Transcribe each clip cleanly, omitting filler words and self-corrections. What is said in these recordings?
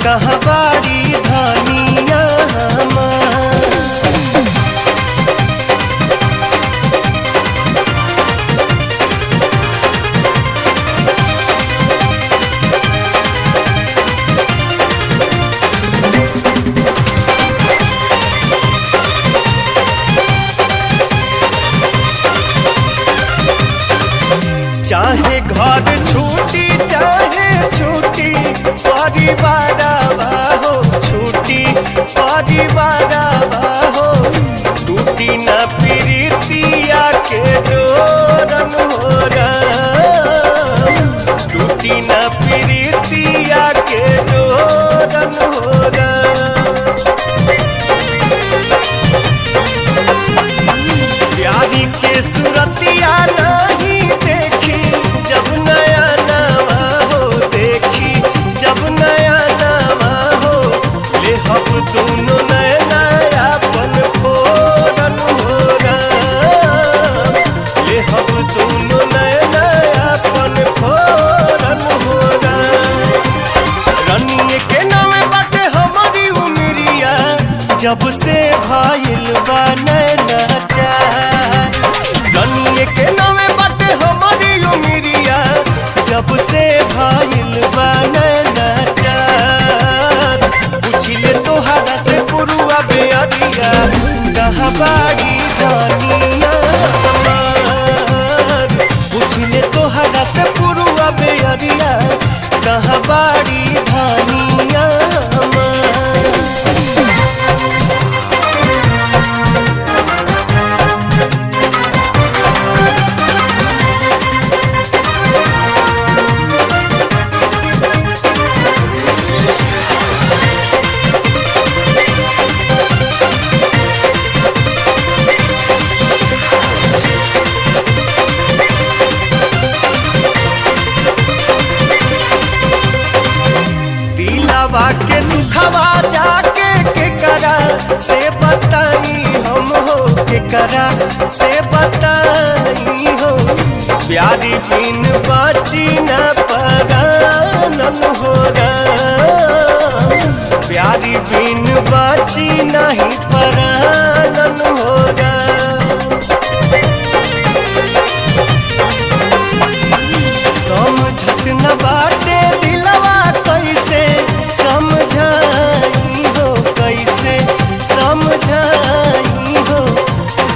कहाँ बाड़ी धनिया हमार। चाहे घर छूटी चाहे छूटी परिवार हो, छूटी परिवार हो, टूटी न प्रीतिया के डोरन हो राम, टूटी न प्रीतिया के डोरन हो राम। प्यारी के सुरतिया नहीं देखी जब नया नवा हो, देखी जब नया नवा हो, ले हब दोनों नया नया पन फोरन हो राम, ले हब दोनों नया नया पन फोरन हो राम। रनिए के नामे बाटे हमारी उमरिया जब से भाईल बा नैना चार, रनिए के नामे बाटे हमारी उमरिया जब से भाईल बा नैना चार। पूछिले तोहरा से पुरुआ बेअरिया कहाँ बाड़ी धनिया हमार, पूछिले तोहरा से पुरुआ बेअरिया कहाँ बाड़ी धनिया हमार। के दुखवा जाके के करा से बताई हम हो, के करा से बताई हो, प्यारी बिन बाची न परानन हो राम, प्यारी बिन बाची नहीं परानन हो राम। समझत न बाटे दिलवा कैसे समझाई हो, कैसे समझाई हो,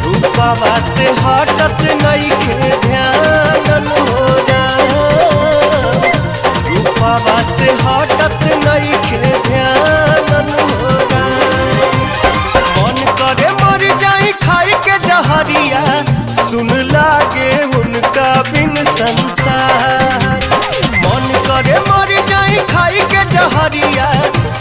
रूपवा से हटत नहीं के ध्यान हो राम, रूपवा से हटत नहीं के ध्यान हो राम। मन करे मर जाई खाई के जहरिया सुन लागे उनका बिन संसार, मन करे मर जाई खाई के जहरिया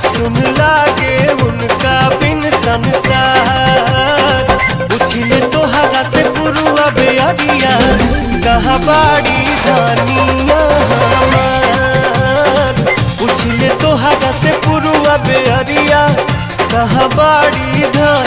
सुन लागे उनका बिन संसार। पूछिले तोहरा से पुरुआ बेअरिया कहाँ बाड़ी धनिया हमार, पूछिले तोहरा से पुरुआ बेअरिया कहाँ बाड़ी धनिया।